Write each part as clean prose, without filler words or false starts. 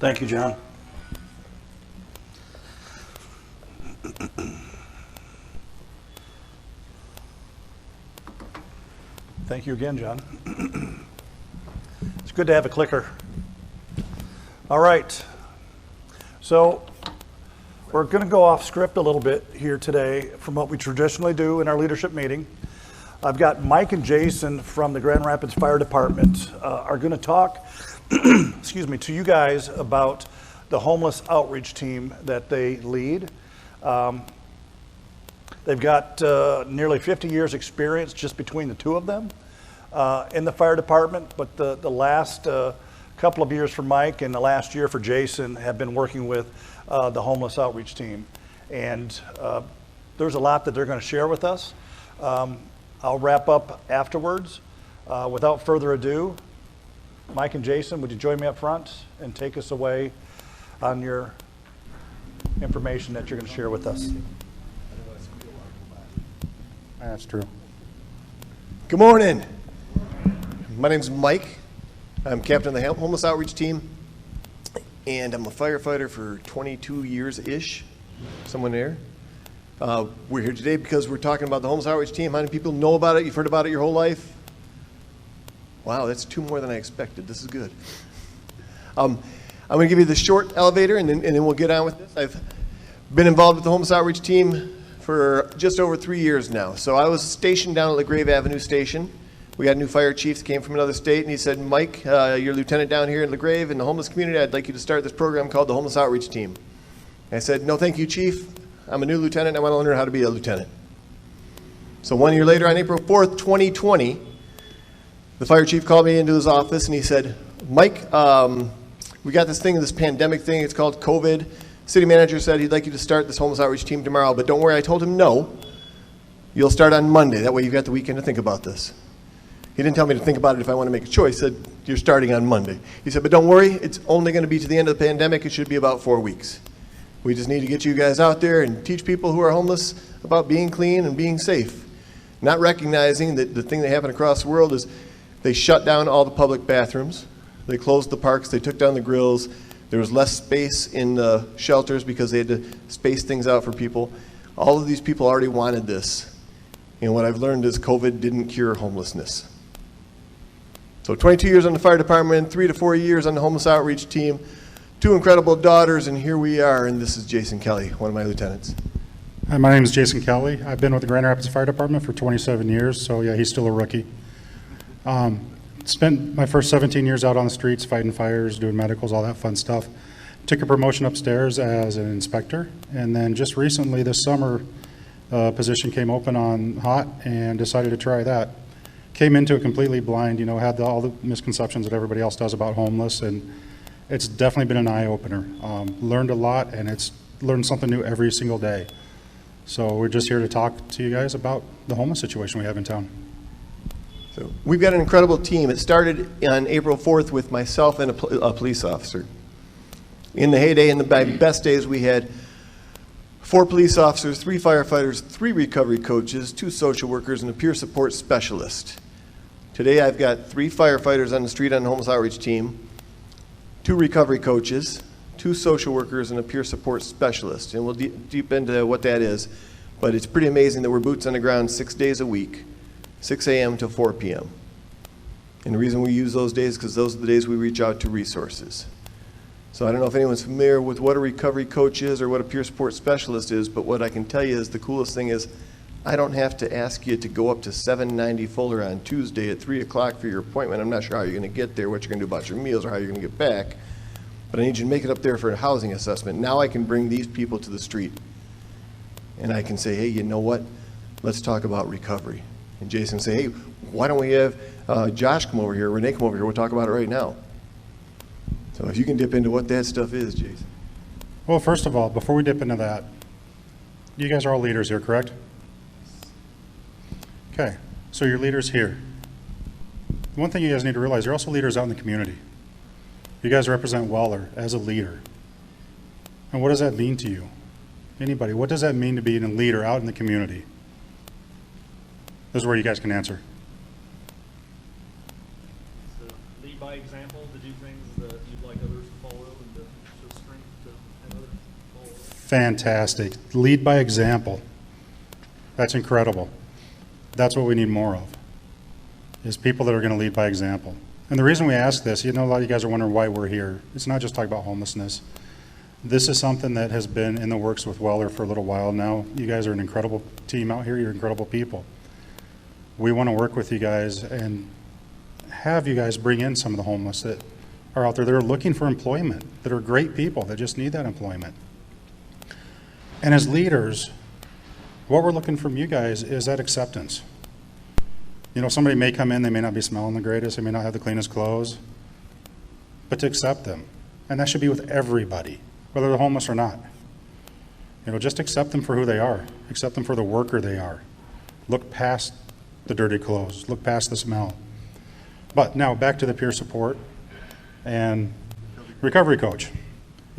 Thank you, John. Thank you again, John. It's good to have a clicker. All right. So we're going to go off script a little bit here today from what we traditionally do in our leadership meeting. I've got Mike and Jason from the Grand Rapids Fire Department are going to talk excuse me, to you guys about the homeless outreach team that they lead. They've got nearly 50 years experience just between the two of them in the fire department, but the last couple of years for Mike and the last year for Jason have been working with the homeless outreach team. And there's a lot that they're going to share with us. I'll wrap up afterwards. Without further ado, Mike and Jason, would you join me up front and take us away on your information that you're going to share with us? That's true. Good morning. My name's Mike. I'm captain of the homeless outreach team, and I'm a firefighter for 22 years-ish, someone there. We're here today because we're talking about the homeless outreach team. How many people know about it? You've heard about it your whole life? Wow, that's two more than I expected. This is good. I'm going to give you the short elevator, and then we'll get on with this. I've been involved with the homeless outreach team for just over 3 years now. So I was stationed down at LaGrave Avenue Station. We got a new fire chief that came from another state, and he said, Mike, you're lieutenant down here in LaGrave in the homeless community. I'd like you to start this program called the Homeless Outreach Team. And I said, no, thank you, chief. I'm a new lieutenant. I want to learn how to be a lieutenant. So 1 year later, on April 4th, 2020, the fire chief called me into his office, and he said, Mike, we got this thing, this pandemic thing. It's called COVID. City manager said he'd like you to start this homeless outreach team tomorrow, but don't worry, I told him no. You'll start on Monday. That way you've got the weekend to think about this. He didn't tell me to think about it if I want to make a choice. He said, you're starting on Monday. He said, but don't worry, it's only going to be to the end of the pandemic. It should be about 4 weeks. We just need to get you guys out there and teach people who are homeless about being clean and being safe. Not recognizing that the thing that happened across the world is they shut down all the public bathrooms. They closed the parks. They took down the grills. There was less space in the shelters because they had to space things out for people. All of these people already wanted this. And what I've learned is COVID didn't cure homelessness. So 22 years on the fire department, 3 to 4 years on the homeless outreach team, 2 incredible daughters, and here we are, and this is Jason Kelly, one of my lieutenants. Hi, my name is Jason Kelly. I've been with the Grand Rapids Fire Department for 27 years, so yeah, he's still a rookie. Spent my first 17 years out on the streets, fighting fires, doing medicals, all that fun stuff. Took a promotion upstairs as an inspector, and then just recently this summer, position came open on hot and decided to try that. Came into it completely blind, had all the misconceptions that everybody else does about homeless, and it's definitely been an eye-opener. Learned a lot, and it's learned something new every single day. So we're just here to talk to you guys about the homeless situation we have in town. So we've got an incredible team. It started on April 4th with myself and a police officer. In the heyday, in the best days, we had 4 police officers, 3 firefighters, 3 recovery coaches, 2 social workers, and a peer support specialist. Today, I've got 3 firefighters on the street on the homeless outreach team, 2 recovery coaches, 2 social workers, and a peer support specialist. And we'll deep into what that is. But it's pretty amazing that we're boots on the ground 6 days a week, 6 a.m. to 4 p.m. And the reason we use those days is because those are the days we reach out to resources. So I don't know if anyone's familiar with what a recovery coach is or what a peer support specialist is, but what I can tell you is the coolest thing is I don't have to ask you to go up to 790 Fuller on Tuesday at 3 o'clock for your appointment. I'm not sure how you're going to get there, what you're going to do about your meals, or how you're going to get back. But I need you to make it up there for a housing assessment. Now I can bring these people to the street. And I can say, hey, you know what? Let's talk about recovery. And Jason say, hey, why don't we have Josh come over here, Renee come over here, we'll talk about it right now. So if you can dip into what that stuff is, Jason. Well, first of all, before we dip into that, you guys are all leaders here, correct? Okay, so you're leaders here. One thing you guys need to realize, you're also leaders out in the community. You guys represent Weller as a leader. And what does that mean to you? Anybody, what does that mean to be a leader out in the community? This is where you guys can answer. So lead by example, to do things that you'd like others to follow and to Fantastic. Lead by example. That's incredible. That's what we need more of, is people that are going to lead by example. And the reason we ask this, a lot of you guys are wondering why we're here. It's not just talking about homelessness. This is something that has been in the works with Weller for a little while now. You guys are an incredible team out here. You're incredible people. We want to work with you guys and have you guys bring in some of the homeless that are out there that are looking for employment, that are great people, that just need that employment. And as leaders, what we're looking from you guys is that acceptance. Somebody may come in, they may not be smelling the greatest, they may not have the cleanest clothes, but to accept them. And that should be with everybody, whether they're homeless or not. Just accept them for who they are. Accept them for the worker they are. Look past the dirty clothes. Look past the smell. But now back to the peer support and recovery coach.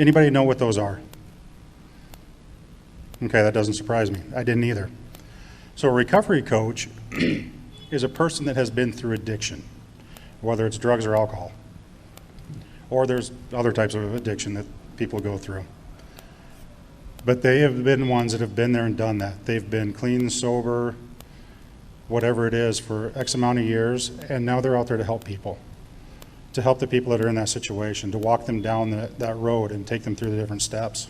Anybody know what those are? Okay, that doesn't surprise me. I didn't either. So a recovery coach is a person that has been through addiction, whether it's drugs or alcohol, or there's other types of addiction that people go through. But they have been ones that have been there and done that. They've been clean, sober, whatever it is, for X amount of years, and now they're out there to help people, to help the people that are in that situation, to walk them down that road and take them through the different steps.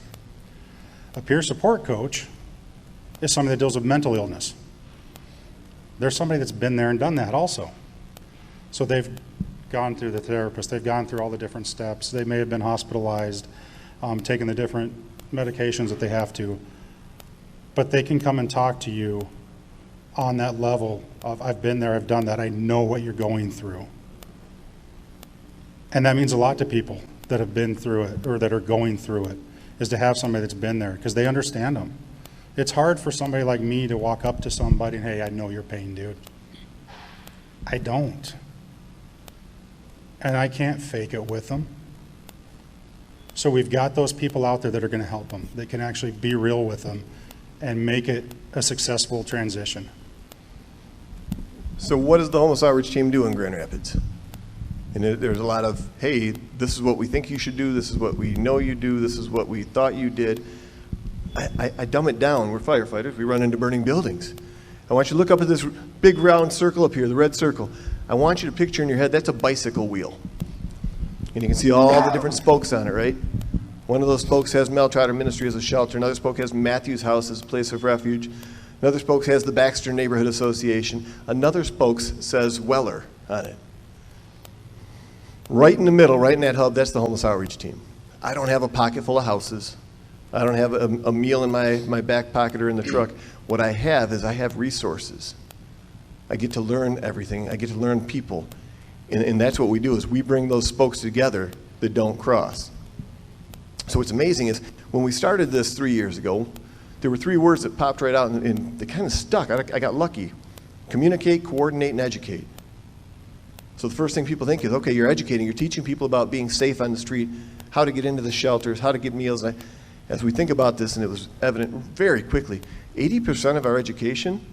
A peer support coach is somebody that deals with mental illness. There's somebody that's been there and done that also. So they've gone through the therapist, they've gone through all the different steps, they may have been hospitalized, taken the different medications that they have to, but they can come and talk to you on that level of, I've been there, I've done that, I know what you're going through. And that means a lot to people that have been through it or that are going through it, is to have somebody that's been there, because they understand them. It's hard for somebody like me to walk up to somebody and, hey, I know your pain, dude. I don't. And I can't fake it with them. So we've got those people out there that are going to help them, that can actually be real with them and make it a successful transition. So what does the homeless outreach team do in Grand Rapids? And there's a lot of, hey, this is what we think you should do, this is what we know you do, this is what we thought you did. I dumb it down. We're firefighters. We run into burning buildings. I want you to look up at this big round circle up here, the red circle. I want you to picture in your head, that's a bicycle wheel. And you can see all the different spokes on it, right? One of those spokes has Mel Trotter Ministry as a shelter. Another spoke has Matthews House as a place of refuge. Another spoke has the Baxter Neighborhood Association. Another spoke says Weller on it. Right in the middle, right in that hub, that's the homeless outreach team. I don't have a pocket full of houses. I don't have a meal in my back pocket or in the truck. What I have is I have resources. I get to learn everything. I get to learn people. And that's what we do, is we bring those spokes together that don't cross. So what's amazing is when we started this 3 years ago, there were 3 words that popped right out and they kind of stuck. I got lucky. Communicate, coordinate, and educate. So the first thing people think is, okay, you're educating, you're teaching people about being safe on the street, how to get into the shelters, how to get meals. As we think about this, and it was evident very quickly, 80% of our education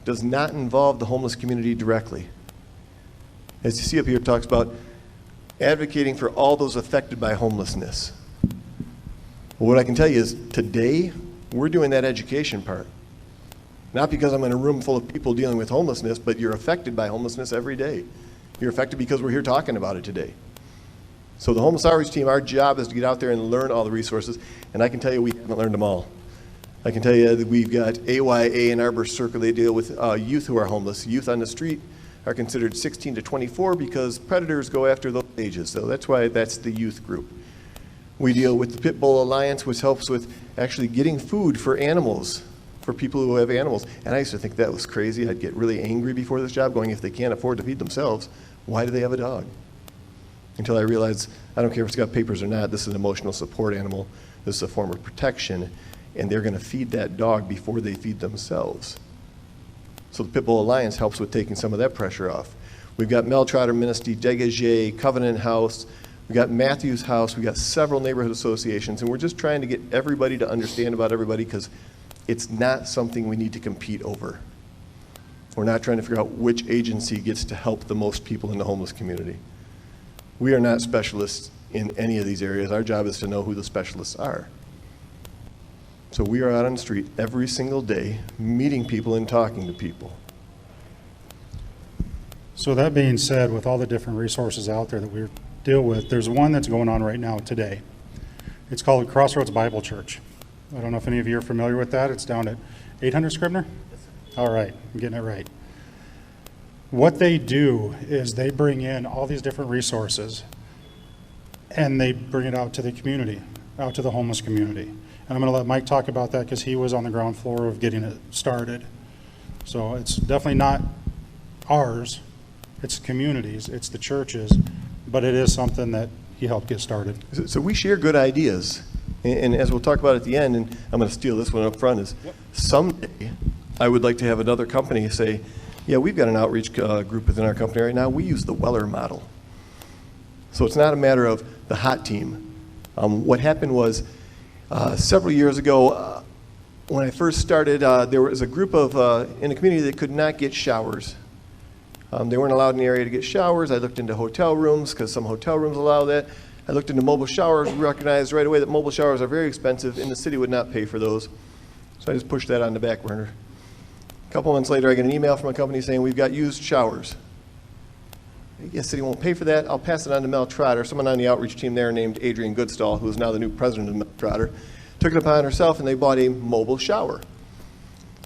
does not involve the homeless community directly. As you see up here, it talks about advocating for all those affected by homelessness. Well, what I can tell you is today, we're doing that education part. Not because I'm in a room full of people dealing with homelessness, but you're affected by homelessness every day. You're affected because we're here talking about it today. So the homeless outreach team, our job is to get out there and learn all the resources, and I can tell you we haven't learned them all. I can tell you that we've got AYA and Arbor Circle. They deal with youth who are homeless. Youth on the street are considered 16 to 24 because predators go after those ages, so that's why that's the youth group. We deal with the Pit Bull Alliance, which helps with actually getting food for animals, for people who have animals. And I used to think that was crazy. I'd get really angry before this job, going, if they can't afford to feed themselves, why do they have a dog? Until I realized, I don't care if it's got papers or not, this is an emotional support animal, this is a form of protection, and they're gonna feed that dog before they feed themselves. So the Pit Bull Alliance helps with taking some of that pressure off. We've got Mel Trotter Ministry, Dégagé, Covenant House, we've got Matthews House, we've got several neighborhood associations, and we're just trying to get everybody to understand about everybody, because it's not something we need to compete over. We're not trying to figure out which agency gets to help the most people in the homeless community. We are not specialists in any of these areas. Our job is to know who the specialists are. So we are out on the street every single day, meeting people and talking to people. So that being said, with all the different resources out there that we deal with, there's one that's going on right now today. It's called Crossroads Bible Church. I don't know if any of you are familiar with that. It's down at 800 Scribner? All right, I'm getting it right. What they do is they bring in all these different resources and they bring it out to the community, out to the homeless community. And I'm going to let Mike talk about that because he was on the ground floor of getting it started. So it's definitely not ours, it's communities, it's the churches, but it is something that he helped get started. So we share good ideas. And as we'll talk about at the end, and I'm going to steal this one up front, is someday I would like to have another company say, yeah, we've got an outreach group within our company right now. We use the Weller model. So it's not a matter of the hot team. What happened was several years ago, when I first started, there was a group of in the community that could not get showers. They weren't allowed in the area to get showers. I looked into hotel rooms because some hotel rooms allow that. I looked into mobile showers, recognized right away that mobile showers are very expensive and the city would not pay for those. So I just pushed that on the back burner. A couple months later, I get an email from a company saying, we've got used showers. Yes, city won't pay for that. I'll pass it on to Mel Trotter. Someone on the outreach team there named Adrian Goodstall, who is now the new president of Mel Trotter, took it upon herself and they bought a mobile shower.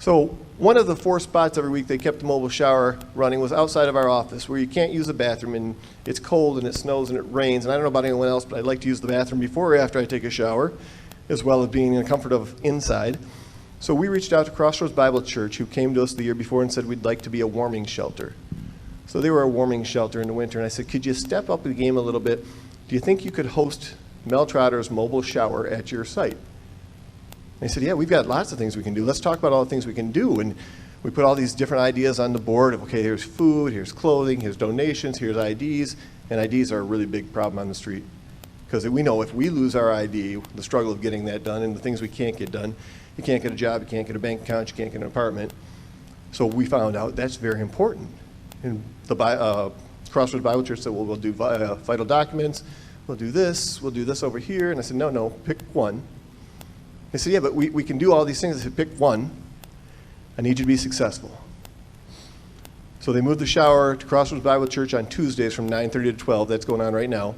So one of the 4 spots every week they kept the mobile shower running was outside of our office where you can't use the bathroom and it's cold and it snows and it rains. And I don't know about anyone else, but I'd like to use the bathroom before or after I take a shower, as well as being in the comfort of inside. So we reached out to Crossroads Bible Church, who came to us the year before and said we'd like to be a warming shelter. So they were a warming shelter in the winter. And I said, could you step up the game a little bit? Do you think you could host Mel Trotter's mobile shower at your site? They said, yeah, we've got lots of things we can do. Let's talk about all the things we can do. And we put all these different ideas on the board of, okay, here's food, here's clothing, here's donations, here's IDs. And IDs are a really big problem on the street. Because we know if we lose our ID, the struggle of getting that done and the things we can't get done, you can't get a job, you can't get a bank account, you can't get an apartment. So we found out that's very important. And the Crossroads Bible Church said, well, we'll do vital documents, we'll do this over here. And I said, no, pick one. They said, yeah, but we can do all these things. I said, pick one. I need you to be successful. So they moved the shower to Crossroads Bible Church on Tuesdays from 9:30 to 12. That's going on right now.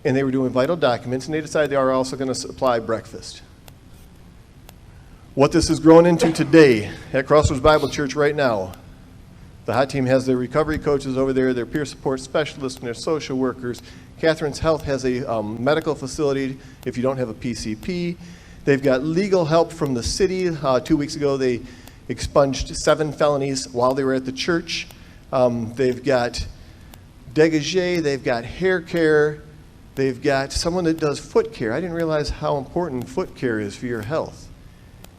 And they were doing vital documents, and they decided they are also going to supply breakfast. What this has grown into today at Crossroads Bible Church right now, the hot team has their recovery coaches over there, their peer support specialists, and their social workers. Catherine's Health has a medical facility if you don't have a PCP. They've got legal help from the city. 2 weeks ago, they expunged 7 felonies while they were at the church. They've got dégagé, they've got hair care, they've got someone that does foot care. I didn't realize how important foot care is for your health.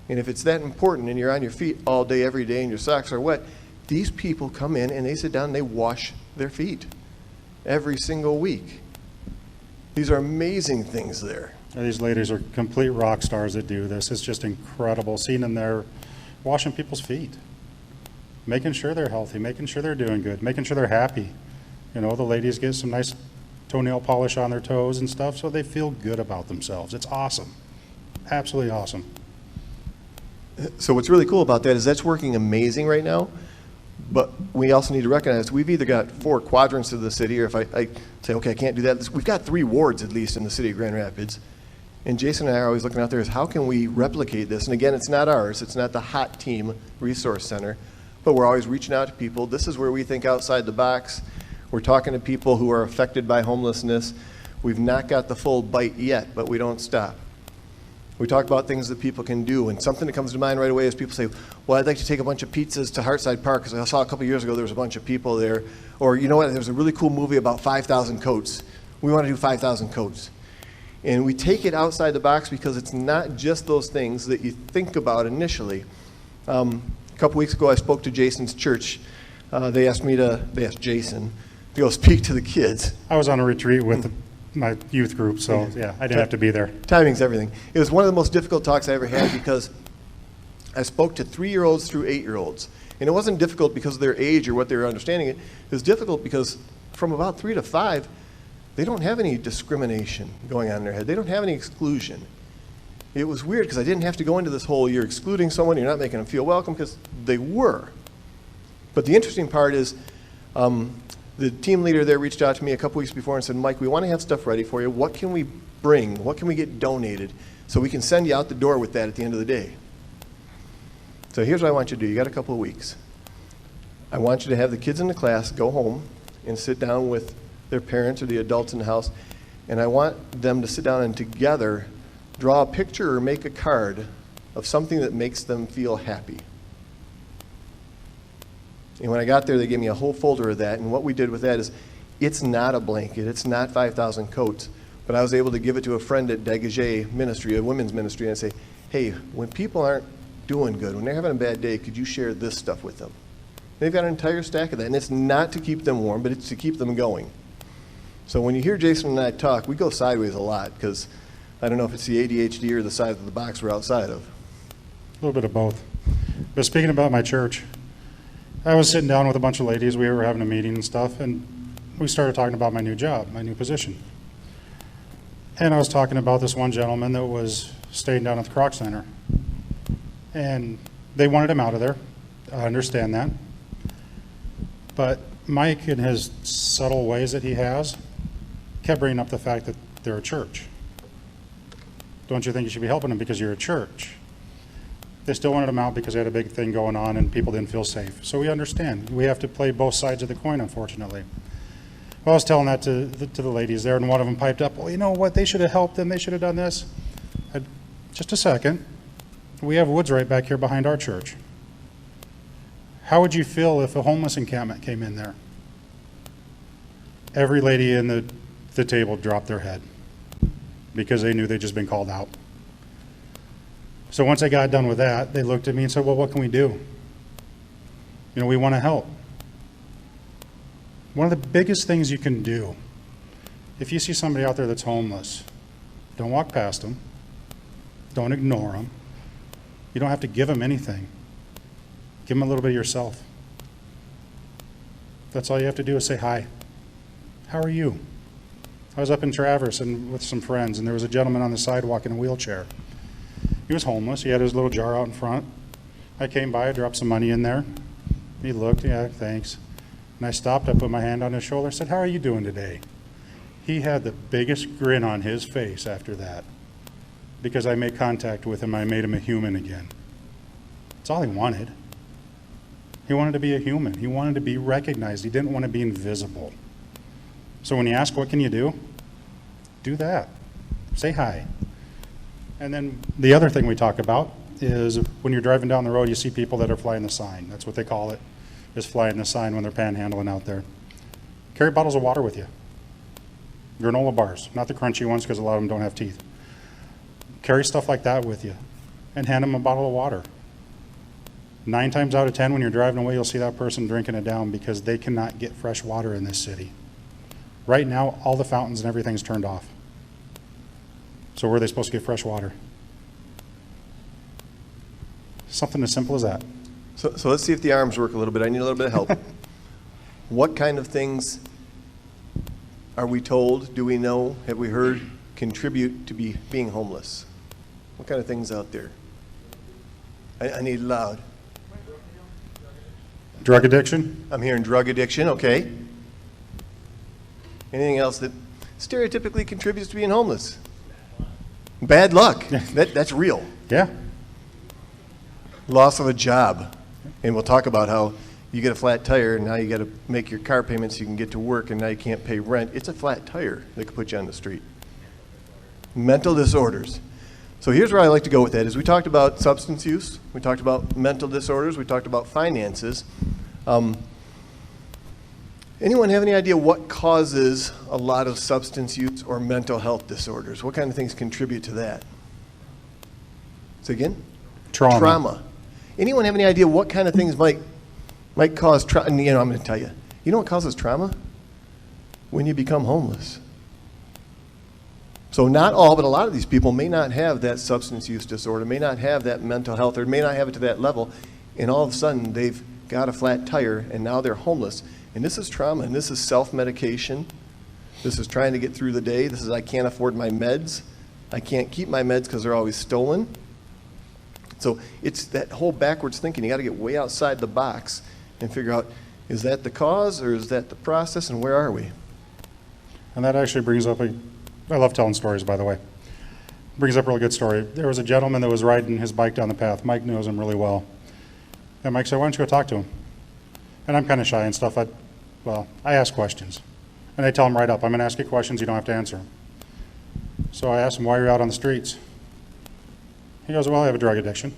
And if it's that important and you're on your feet all day, every day, and your socks are wet, these people come in and they sit down and they wash their feet every single week. These are amazing things there. These ladies are complete rock stars that do this. It's just incredible seeing them there washing people's feet, making sure they're healthy, making sure they're doing good, making sure they're happy. You know, the ladies get some nice toenail polish on their toes and stuff so they feel good about themselves. It's awesome. Absolutely awesome. So what's really cool about that is that's working amazing right now, but we also need to recognize we've either got 4 quadrants of the city, or if I say, okay, I can't do that, we've got 3 wards at least in the city of Grand Rapids. And Jason and I are always looking out there as how can we replicate this? And again, it's not ours. It's not the Hot Team Resource Center, but we're always reaching out to people. This is where we think outside the box. We're talking to people who are affected by homelessness. We've not got the full bite yet, but we don't stop. We talk about things that people can do, and something that comes to mind right away is people say, well, I'd like to take a bunch of pizzas to Heartside Park because I saw a couple years ago there was a bunch of people there. Or, you know what, there's a really cool movie about 5,000 coats. We want to do 5,000 coats. And we take it outside the box because it's not just those things that you think about initially. A couple weeks ago, I spoke to Jason's church. They asked Jason to go speak to the kids. I was on a retreat with my youth group, so yeah, I didn't have to be there. Timing's everything. It was one of the most difficult talks I ever had because I spoke to 3-year-olds through 8-year-olds. And it wasn't difficult because of their age or what they were understanding. It was difficult because from about 3 to 5, they don't have any discrimination going on in their head. They don't have any exclusion. it was weird because I didn't have to go into this whole you're excluding someone, you're not making them feel welcome, because they were. But the interesting part is the team leader there reached out to me a couple weeks before and said, Mike, we want to have stuff ready for you. What can we bring? What can we get donated so we can send you out the door with that at the end of the day? So here's what I want you to do. You got a couple of weeks. I want you to have the kids in the class go home and sit down with their parents or the adults in the house, and I want them to sit down and together draw a picture or make a card of something that makes them feel happy. And when I got there, they gave me a whole folder of that, and what we did with that is, it's not a blanket, it's not 5,000 coats, but I was able to give it to a friend at Degage Ministry, a women's ministry, and say, hey, when people aren't doing good, when they're having a bad day, could you share this stuff with them? They've got an entire stack of that, and it's not to keep them warm, but it's to keep them going. So when you hear Jason and I talk, we go sideways a lot, because I don't know if it's the ADHD or the size of the box we're outside of. A little bit of both. But speaking about my church, I was sitting down with a bunch of ladies. We were having a meeting and stuff, and we started talking about my new job, my new position. And I was talking about this one gentleman that was staying down at the Croc Center. And they wanted him out of there. I understand that. But Mike, in his subtle ways that he has, kept bringing up the fact that they're a church. Don't you think you should be helping them because you're a church? They still wanted him out because they had a big thing going on and people didn't feel safe. So we understand. We have to play both sides of the coin, unfortunately. Well, I was telling that to the ladies there, and one of them piped up, well, you know what, they should have helped them. They should have done this. Just a second. We have woods right back here behind our church. How would you feel if a homeless encampment came in there? Every lady in the table dropped their head because they knew they'd just been called out. So once I got done with that, they looked at me and said, well, what can we do? You know, we want to help. One of the biggest things you can do, if you see somebody out there that's homeless, don't walk past them. Don't ignore them. You don't have to give them anything. Give them a little bit of yourself. That's all you have to do is say hi. How are you? I was up in Traverse and with some friends, and there was a gentleman on the sidewalk in a wheelchair. He was homeless. He had his little jar out in front. I came by, I dropped some money in there. He looked, yeah, thanks. And I stopped, I put my hand on his shoulder, said, how are you doing today? He had the biggest grin on his face after that because I made contact with him. I made him a human again. That's all he wanted. He wanted to be a human. He wanted to be recognized. He didn't want to be invisible. So when you ask, what can you do? Do that. Say hi. And then the other thing we talk about is when you're driving down the road, you see people that are flying the sign. That's what they call it, is flying the sign when they're panhandling out there. Carry bottles of water with you. Granola bars, not the crunchy ones because a lot of them don't have teeth. Carry stuff like that with you and hand them a bottle of water. 9 times out of 10 when you're driving away, you'll see that person drinking it down because they cannot get fresh water in this city. Right now, all the fountains and everything's turned off. So where are they supposed to get fresh water? Something as simple as that. So let's see if the arms work a little bit. I need a little bit of help. What kind of things are we told, do we know, have we heard, contribute to being homeless? What kind of things out there? I need loud. Drug addiction? I'm hearing drug addiction, okay. Anything else that stereotypically contributes to being homeless? Bad luck. That's real. Yeah. Loss of a job. And we'll talk about how you get a flat tire and now you got to make your car payments so you can get to work and now you can't pay rent. It's a flat tire that could put you on the street. Mental disorders. So here's where I like to go with that is we talked about substance use, we talked about mental disorders, we talked about finances. Anyone have any idea what causes a lot of substance use or mental health disorders? What kind of things contribute to that? Say again? Trauma. Anyone have any idea what kind of things might cause trauma? You know, I'm going to tell you. You know what causes trauma? When you become homeless. So not all, but a lot of these people may not have that substance use disorder, may not have that mental health, or may not have it to that level, and all of a sudden they've got a flat tire and now they're homeless. And this is trauma, and this is self-medication. This is trying to get through the day. This is I can't afford my meds. I can't keep my meds because they're always stolen. So it's that whole backwards thinking. You got to get way outside the box and figure out, is that the cause or is that the process, and where are we? And that actually brings up I love telling stories, by the way. Brings up a really good story. There was a gentleman that was riding his bike down the path. Mike knows him really well. And Mike said, why don't you go talk to him? And I'm kind of shy and stuff. I ask questions. And I tell him right up, I'm going to ask you questions, you don't have to answer them. So I asked him, why are you out on the streets? He goes, well, I have a drug addiction.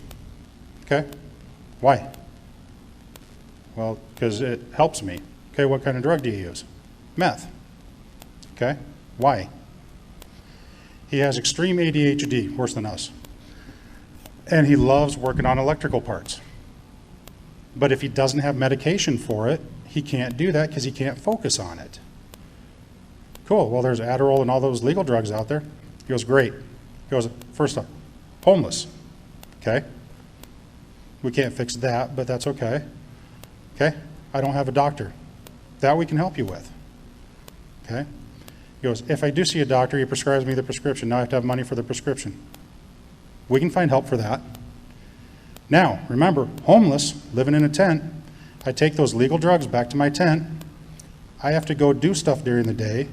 Okay. Why? Well, because it helps me. Okay, what kind of drug do you use? Meth. Okay. Why? He has extreme ADHD, worse than us. And he loves working on electrical parts. But if he doesn't have medication for it, he can't do that because he can't focus on it. Cool, well, there's Adderall and all those legal drugs out there. He goes, great. He goes, first off, homeless. Okay. We can't fix that, but that's okay. Okay. I don't have a doctor. That we can help you with. Okay. He goes, if I do see a doctor, he prescribes me the prescription. Now I have to have money for the prescription. We can find help for that. Now, remember, homeless, living in a tent, I take those legal drugs back to my tent. I have to go do stuff during the day.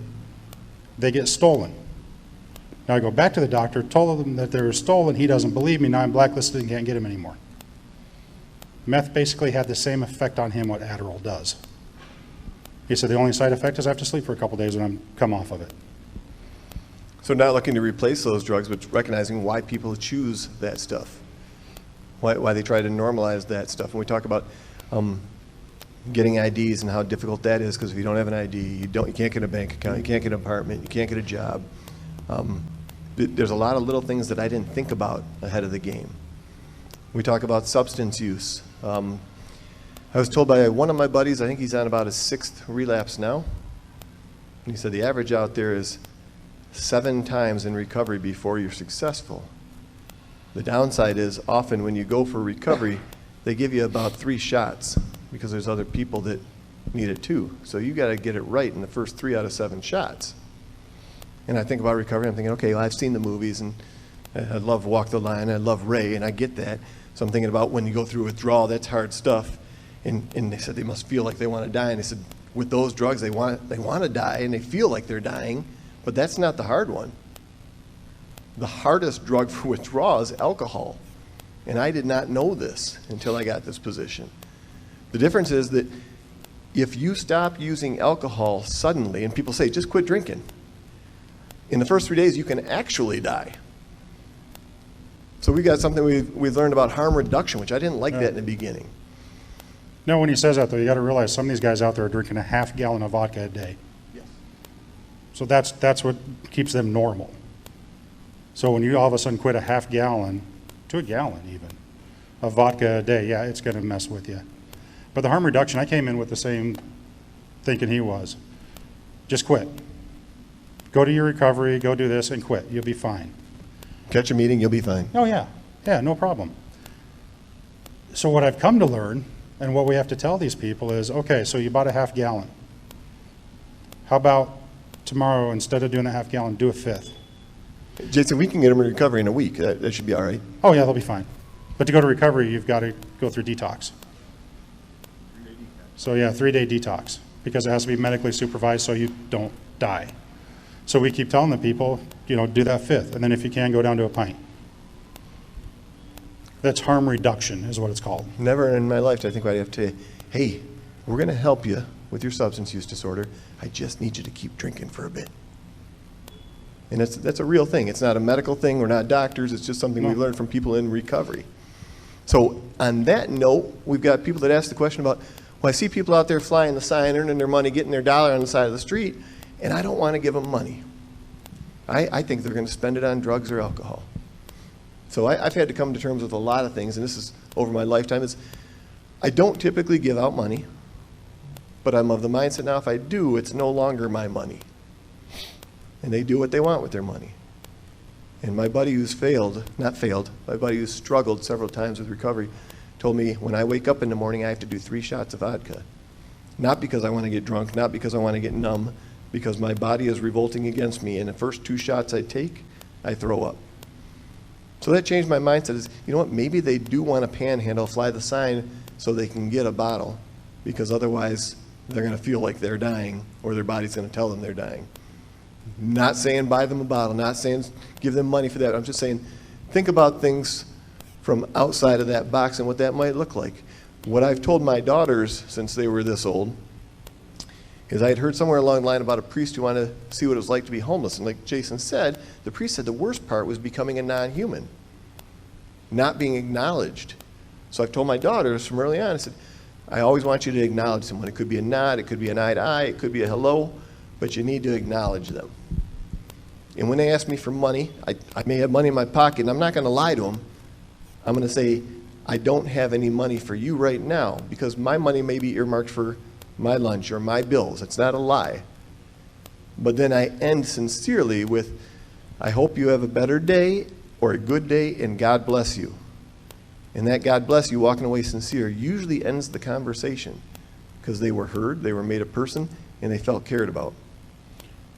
They get stolen. Now I go back to the doctor, told them that they were stolen. He doesn't believe me. Now I'm blacklisted and can't get him anymore. Meth basically had the same effect on him what Adderall does. He said the only side effect is I have to sleep for a couple days when I'm come off of it. So not looking to replace those drugs, but recognizing why people choose that stuff, why they try to normalize that stuff. And we talk about getting IDs and how difficult that is, because if you don't have an ID, you can't get a bank account, you can't get an apartment, you can't get a job. There's a lot of little things that I didn't think about ahead of the game. We talk about substance use. I was told by one of my buddies, I think he's on about his 6th relapse now. And he said the average out there is 7 times in recovery before you're successful. The downside is often when you go for recovery, they give you about 3 shots because there's other people that need it too. So you got to get it right in the first 3 out of 7 shots. And I think about recovery, I'm thinking, okay, well, I've seen the movies, and I love Walk the Line, I love Ray, and I get that. So I'm thinking about when you go through withdrawal, that's hard stuff. And they said they must feel like they want to die. And they said with those drugs, they want to die, and they feel like they're dying, but that's not the hard one. The hardest drug for withdrawal is alcohol. And I did not know this until I got this position. The difference is that if you stop using alcohol suddenly, and people say, just quit drinking, in the first 3 days, you can actually die. So we got something we learned about harm reduction, which I didn't like that in the beginning. No, when he says that, though, you got to realize some of these guys out there are drinking a half gallon of vodka a day. Yes. So that's what keeps them normal. So when you all of a sudden quit a half gallon, to a gallon even, of vodka a day, yeah, it's going to mess with you. But the harm reduction, I came in with the same thinking he was. Just quit. Go to your recovery, go do this, and quit. You'll be fine. Catch a meeting, you'll be fine. Oh, yeah. Yeah, no problem. So what I've come to learn, and what we have to tell these people is, okay, so you bought a half gallon. How about tomorrow, instead of doing a half gallon, do a 1/5? Jason, we can get them in recovery in a week. That should be all right. Oh, yeah, they'll be fine. But to go to recovery, you've got to go through detox. So, yeah, 3-day detox, because it has to be medically supervised so you don't die. So we keep telling the people, do that 1/5, and then if you can, go down to a pint. That's harm reduction is what it's called. Never in my life did I think I'd have to, hey, we're going to help you with your substance use disorder. I just need you to keep drinking for a bit. And that's a real thing. It's not a medical thing. We're not doctors. It's just something we learned from people in recovery. So on that note, we've got people that ask the question about, well, I see people out there flying the sign, earning their money, getting their dollar on the side of the street, and I don't want to give them money. I think they're going to spend it on drugs or alcohol. So I've had to come to terms with a lot of things, and this is over my lifetime. I don't typically give out money, but I'm of the mindset now if I do, it's no longer my money. And they do what they want with their money. And my buddy who's my buddy who's struggled several times with recovery told me when I wake up in the morning I have to do 3 shots of vodka. Not because I want to get drunk, not because I want to get numb, because my body is revolting against me, and the first 2 shots I take, I throw up. So that changed my mindset is, you know what, maybe they do want to panhandle, fly the sign so they can get a bottle, because otherwise they're going to feel like they're dying, or their body's going to tell them they're dying. Not saying buy them a bottle, not saying give them money for that. I'm just saying think about things from outside of that box and what that might look like. What I've told my daughters since they were this old is I had heard somewhere along the line about a priest who wanted to see what it was like to be homeless. And like Jason said, the priest said the worst part was becoming a non-human, not being acknowledged. So I've told my daughters from early on, I said, I always want you to acknowledge someone. It could be a nod, it could be an eye to eye, it could be a hello, but you need to acknowledge them. And when they ask me for money, I may have money in my pocket, and I'm not going to lie to them. I'm going to say, I don't have any money for you right now, because my money may be earmarked for my lunch or my bills. It's not a lie. But then I end sincerely with, I hope you have a better day or a good day, and God bless you. And that God bless you, walking away sincere, usually ends the conversation, because they were heard, they were made a person, and they felt cared about.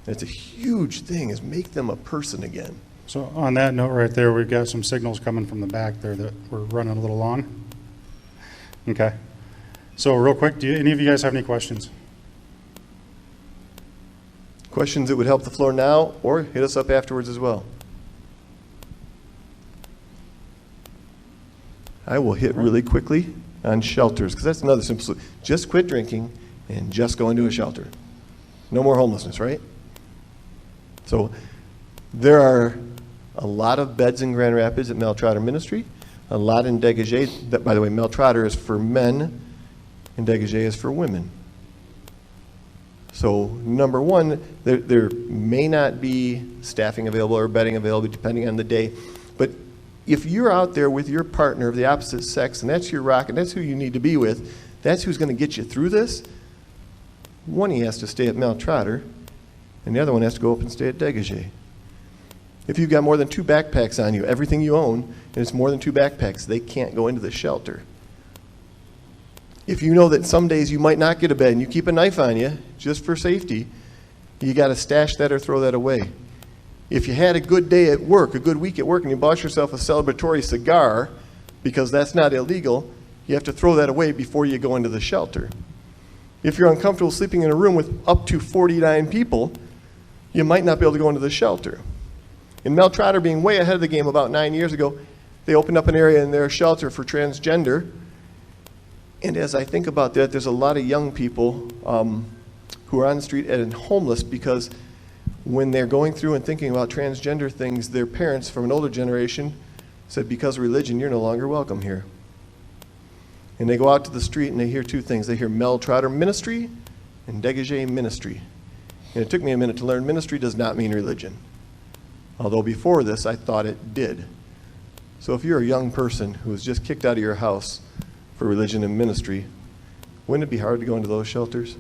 And it's a huge thing, is make them a person again. So on that note right there, we've got some signals coming from the back there that we're running a little long. Okay. So real quick, do any of you guys have any questions? Questions that would help the floor now, or hit us up afterwards as well. I will hit really quickly on shelters, because that's another simple solution. Just quit drinking and just go into a shelter. No more homelessness, right? So there are a lot of beds in Grand Rapids at Mel Trotter Ministry, a lot in Dégagé. That, by the way, Mel Trotter is for men, and Dégagé is for women. So number one, there may not be staffing available or bedding available depending on the day, but if you're out there with your partner of the opposite sex, and that's your rock, and that's who you need to be with, that's who's going to get you through this, one, he has to stay at Mel Trotter, and the other one has to go up and stay at Dégagé. If you've got more than 2 backpacks on you, everything you own, and it's more than 2 backpacks, they can't go into the shelter. If you know that some days you might not get a bed and you keep a knife on you just for safety, you got to stash that or throw that away. If you had a good day at work, a good week at work, and you bought yourself a celebratory cigar, because that's not illegal, you have to throw that away before you go into the shelter. If you're uncomfortable sleeping in a room with up to 49 people, you might not be able to go into the shelter. In Mel Trotter being way ahead of the game about 9 years ago, they opened up an area in their shelter for transgender. And as I think about that, there's a lot of young people who are on the street and homeless because when they're going through and thinking about transgender things, their parents from an older generation said, because of religion, you're no longer welcome here. And they go out to the street and they hear 2 things. They hear Mel Trotter Ministry and Dégagé Ministry. And it took me a minute to learn ministry does not mean religion. Although before this, I thought it did. So if you're a young person who was just kicked out of your house for religion and ministry, wouldn't it be hard to go into those shelters?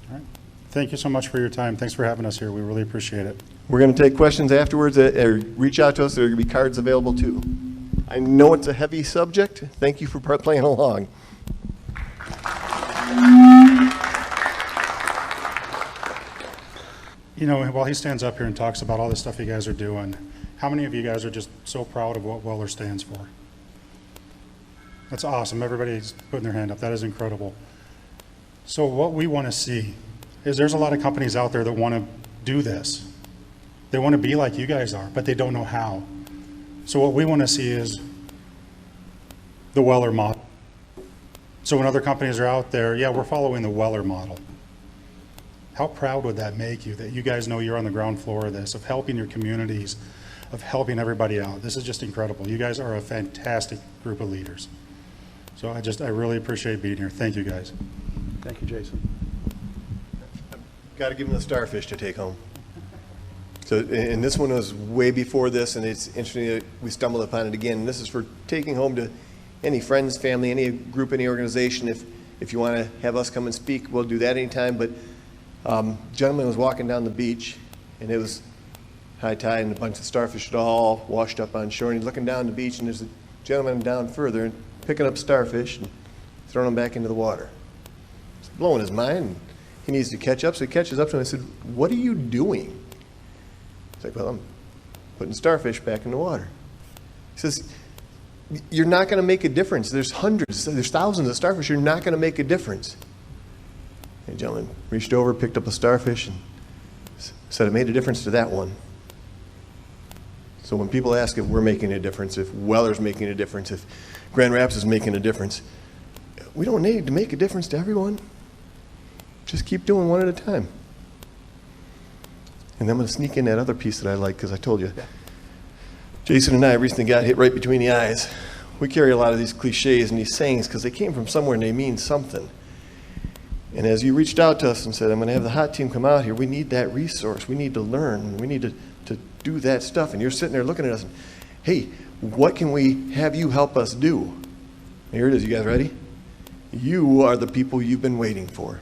All right. Thank you so much for your time. Thanks for having us here. We really appreciate it. We're going to take questions afterwards, or reach out to us. There are going to be cards available too. I know it's a heavy subject. Thank you for playing along. You know, while he stands up here and talks about all the stuff you guys are doing, how many of you guys are just so proud of what Weller stands for? That's awesome. Everybody's putting their hand up. That is incredible. So what we want to see is there's a lot of companies out there that want to do this. They want to be like you guys are, but they don't know how. So what we want to see is the Weller model. So when other companies are out there, yeah, we're following the Weller model. How proud would that make you that you guys know you're on the ground floor of this, of helping your communities, of helping everybody out? This is just incredible. You guys are a fantastic group of leaders. So I really appreciate being here. Thank you guys. Thank you, Jason. Got to give them the starfish to take home. So, and this one was way before this, and it's interesting that we stumbled upon it again. And this is for taking home to any friends, family, any group, any organization. If you want to have us come and speak, we'll do that anytime. But gentleman was walking down the beach, and it was high tide, and a bunch of starfish had all washed up on shore. And he's looking down the beach, and there's a gentleman down further and picking up starfish and throwing them back into the water. It's blowing his mind. he needs to catch up. So he catches up to him. I said, what are you doing? He's like, well, I'm putting starfish back in the water. He says, you're not going to make a difference. There's hundreds, there's thousands of starfish. You're not going to make a difference. And the gentleman reached over, picked up a starfish, and said it made a difference to that one. So when people ask if we're making a difference, if Weller's making a difference, if Grand Rapids is making a difference, we don't need to make a difference to everyone. Just keep doing one at a time. And I'm going to sneak in that other piece that I like, because I told you. Jason and I recently got hit right between the eyes. We carry a lot of these cliches and these sayings because they came from somewhere and they mean something. And as you reached out to us and said, I'm going to have the hot team come out here, we need that resource. We need to learn. We need to do that stuff. And you're sitting there looking at us and, hey, what can we have you help us do? Here it is. You guys ready? You are the people you've been waiting for.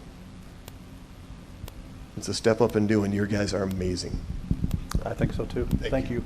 It's a step up and do, and your guys are amazing. I think so too. Thank you.